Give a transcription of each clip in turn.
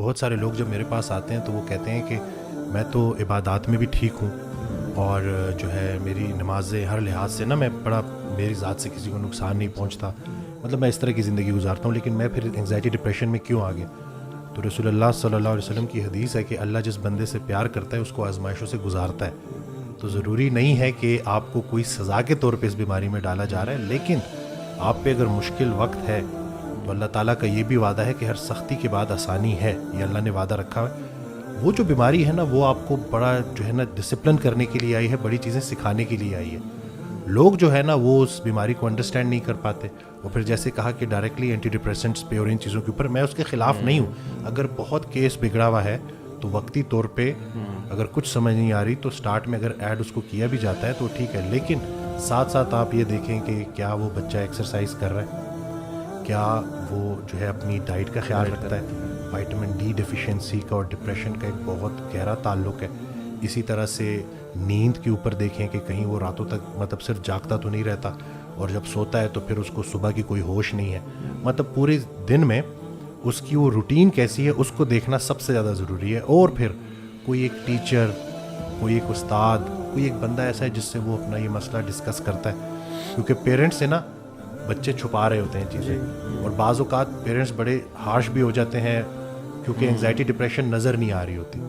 بہت سارے لوگ جب میرے پاس آتے ہیں تو وہ کہتے ہیں کہ میں تو عبادات میں بھی ٹھیک ہوں اور جو ہے میری نمازیں ہر لحاظ سے نا میں بڑا میری ذات سے کسی کو نقصان نہیں پہنچتا, مطلب میں اس طرح کی زندگی گزارتا ہوں, لیکن میں پھر انگزائٹی ڈپریشن میں کیوں آ گیا؟ تو رسول اللہ صلی اللہ علیہ وسلم کی حدیث ہے کہ اللہ جس بندے سے پیار کرتا ہے اس کو آزمائشوں سے گزارتا ہے. تو ضروری نہیں ہے کہ آپ کو کوئی سزا کے طور پہ اس بیماری میں ڈالا جا رہا ہے, لیکن آپ پہ اگر مشکل وقت ہے تو اللہ تعالیٰ کا یہ بھی وعدہ ہے کہ ہر سختی کے بعد آسانی ہے, یہ اللہ نے وعدہ رکھا ہے. وہ جو بیماری ہے نا وہ آپ کو بڑا جو ہے نا ڈسپلن کرنے کے لیے آئی ہے, بڑی چیزیں سکھانے کے لیے آئی ہے. لوگ جو ہے نا وہ اس بیماری کو انڈرسٹینڈ نہیں کر پاتے. اور پھر جیسے کہا کہ ڈائریکٹلی اینٹی ڈپریسنٹس پہ اور ان چیزوں کے اوپر میں اس کے خلاف نہیں ہوں. اگر بہت کیس بگڑا ہوا ہے تو وقتی طور پہ اگر کچھ سمجھ نہیں آ رہی تو سٹارٹ میں اگر ایڈ اس کو کیا بھی جاتا ہے تو ٹھیک ہے, لیکن ساتھ ساتھ آپ یہ دیکھیں کہ کیا وہ بچہ ایکسرسائز کر رہا ہے, کیا وہ جو ہے اپنی ڈائٹ کا خیال رکھتا ہے. وائٹامن ڈی ڈیفیشنسی کا اور ڈپریشن کا ایک بہت گہرا تعلق ہے. اسی طرح سے نیند کے اوپر دیکھیں کہ کہیں وہ راتوں تک مطلب صرف جاگتا تو نہیں رہتا, اور جب سوتا ہے تو پھر اس کو صبح کی کوئی ہوش نہیں ہے. مطلب پورے دن میں اس کی وہ روٹین کیسی ہے اس کو دیکھنا سب سے زیادہ ضروری ہے. اور پھر کوئی ایک ٹیچر, کوئی ایک استاد, کوئی ایک بندہ ایسا ہے جس سے وہ اپنا یہ مسئلہ ڈسکس کرتا ہے, کیونکہ پیرنٹس سے نا بچے چھپا رہے ہوتے ہیں چیزیں, اور بعض اوقات پیرنٹس بڑے ہارش بھی ہو جاتے ہیں کیونکہ انگزائٹی ڈپریشن نظر نہیں آ رہی ہوتی.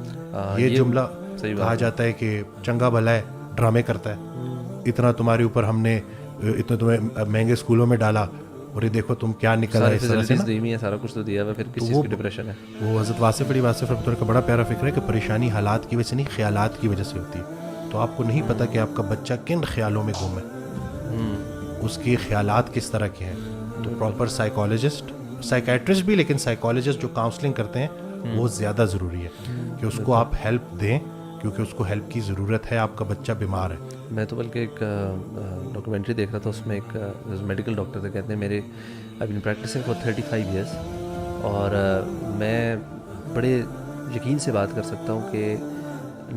یہ جملہ کہا جاتا ہے کہ چنگا بھلا ہے ڈرامے کرتا ہے, اتنا تمہارے اوپر ہم نے اتنے تمہیں مہنگے اسکولوں میں ڈالا اور یہ دیکھو تم کیا نکل رہا ہے اس طرح سے نا, سارا کچھ تو دیا ہوا, پھر کس چیز کی ڈپریشن ہے. وہ حضرت واسف بڑی واسف رحمۃ اللہ کا بڑا پیارا فکر ہے کہ پریشانی حالات کی وجہ سے نہیں خیالات کی وجہ سے ہوتی ہے. تو آپ کو نہیں پتہ کہ آپ کا بچہ کن خیالوں میں گم ہے, اس کے خیالات کس طرح کے ہیں. تو پراپر سائیکالوجسٹ, سائیکیٹرسٹ بھی, لیکن سائیکالوجسٹ جو کاؤنسلنگ کرتے ہیں وہ زیادہ ضروری ہے کہ اس کو آپ ہیلپ دیں, کیونکہ اس کو ہیلپ کی ضرورت ہے, آپ کا بچہ بیمار ہے. میں تو بلکہ ایک ڈاکومنٹری دیکھ رہا تھا, اس میں ایک میڈیکل ڈاکٹر تھے, کہتے ہیں میرے آئی بین پریکٹسنگ فار 35 ایئرس, اور میں بڑے یقین سے بات کر سکتا ہوں کہ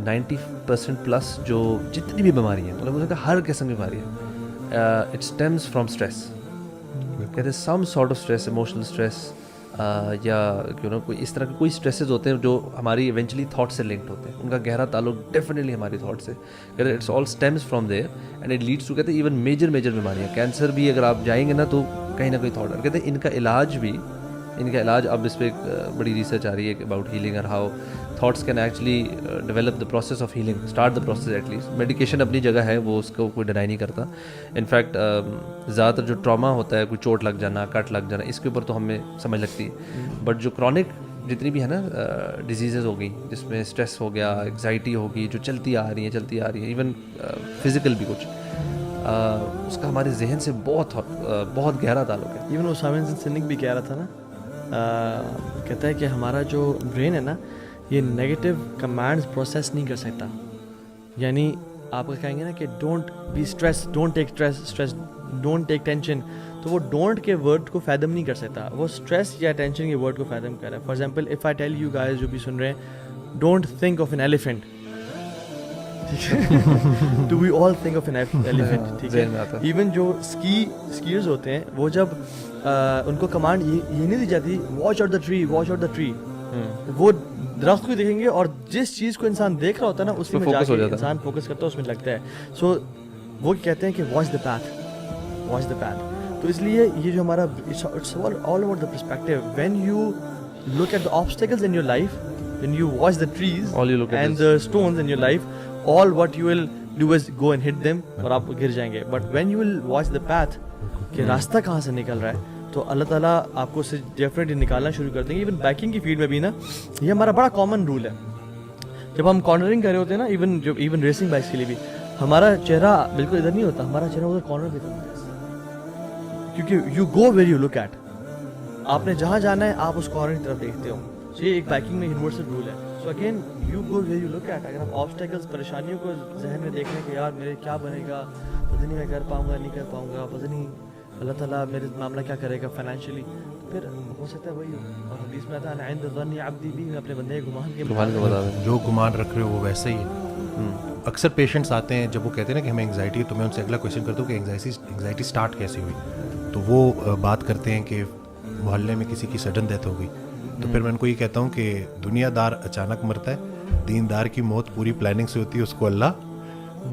90% پلس جو جتنی بھی بیماری ہیں, مطلب اس کا ہر قسم کی بیماری ہے, اٹ اسٹیمز فرام اسٹریس. کہتے ہیں some sort of stress, emotional stress, یا کوئی اس طرح کے کوئی اسٹریسز ہوتے ہیں جو ہماری ایونچولی تھاٹ سے لنکڈ ہوتے ہیں, ان کا گہرا تعلق ڈیفینیٹلی ہماری تھاٹ سے. کہتے ہیں it's all stems from there and it leads to, کہتے ہیں ایون میجر بیماریاں, کینسر بھی اگر آپ جائیں گے نا تو کہیں نہ کہیں تھاٹ. کہتے ہیں ان کا علاج اب اس پہ ایک بڑی ریسرچ آ رہی ہے اباؤٹ ہیلنگ اور how thoughts can actually develop the process of healing, start the process at least. Medication اپنی جگہ ہے, وہ اس کو کوئی ڈینائی نہیں کرتا. انفیکٹ زیادہ تر جو ٹراما ہوتا ہے, کوئی چوٹ لگ جانا, کٹ لگ جانا, اس کے اوپر تو ہمیں سمجھ لگتی ہے, بٹ جو کرونک جتنی بھی ہے نا ڈیزیزز ہو گئی, جس میں اسٹریس ہو گیا, انگزائٹی ہوگی, جو چلتی آ رہی ہیں, ایون فزیکل بھی کچھ, اس کا ہمارے ذہن سے بہت گہرا تعلق ہے. ایون اسامہ سنک بھی کہہ رہا تھا نا, کہتا ہے کہ ہمارا جو برین ہے نا یہ نیگیٹو کمانڈز پروسیس نہیں کر سکتا. یعنی آپ کہیں گے نا کہ don't be stress, don't take stress, don't take tension, تو وہ ڈونٹ کے ورڈ کو فیدم نہیں کر سکتا, وہ اسٹریس یا ٹینشن کے ورڈ کو فیدم کر رہا ہے. For example if I tell you guys جو بھی سن رہے ہیں, don't think of an elephant, do we all think of an elephant, ٹھیک ہے. ایون جو اسکیئرز ہوتے ہیں وہ جب ان کو کمانڈ یہ نہیں دی جاتی watch out the tree, watch out the tree, وہ درخت کو دیکھیں گے اور جس چیز کو انسان دیکھ رہا ہوتا ہے نا اس میں جا کے انسان فوکس کرتا ہے, اس میں لگتا ہے. سو وہ کہتے ہیں کہ watch the path, watch the path. تو اس لیے یہ جو ہمارا it's all over the perspective, when you look at the obstacles in your life, when you watch the trees and the stones in your life, all what you will do is go and hit them اور آپ گر جائیں گے. But when you will watch the path کہ راستہ کہاں سے نکل رہا ہے, تو اللہ تعالیٰ آپ کو اس سے ڈیفینیٹلی نکالنا شروع کر دیں گے. ایون بائکنگ کی فیلڈ میں بھی نا یہ ہمارا بڑا کامن رول ہے. جب ہم کارنرنگ کر رہے ہوتے ہیں نا, ایون ریسنگ بائکس کے لیے بھی, ہمارا چہرہ بالکل ادھر نہیں ہوتا, ہمارا چہرہ ادھر کارنر پہ ہوتا ہے, کیونکہ you go where you look at, آپ نے جہاں جانا ہے آپ اس کارنر کی طرف دیکھتے ہو. یہ ایک بائکنگ میں یونیورسل رول ہے. So again you go where you look at. اگر آپ آبسٹیکلس, پریشانیوں کو ذہن میں دیکھ لیں کہ یار میرے کیا بنے گا, پتہ نہیں میں کر پاؤں گا نہیں کر پاؤں گا, پتہ نہیں اللہ تعالیٰ میرے معاملہ کیا کرے گا فائنینشلی, تو پھر ہو سکتا ہے وہی ہو. اور حدیث میں آتا ہے عند ظن عبدی بھی, میں اپنے بندے گمان کے جو گمان رکھ رہے ہو وہ ویسے ہی ہے. اکثر پیشنٹس آتے ہیں جب وہ کہتے ہیں نا کہ ہمیں انگزائٹی ہے, تو میں ان سے اگلا کویشچن کرتا ہوں کہ انگزائٹی اسٹارٹ کیسے ہوئی. تو وہ بات کرتے ہیں کہ محلے میں کسی کی سڈن ڈیتھ ہو گئی, تو پھر میں ان کو یہ کہتا ہوں کہ دنیا دار اچانک مرتا ہے, دیندار کی موت پوری پلاننگ سے ہوتی ہے, اس کو اللہ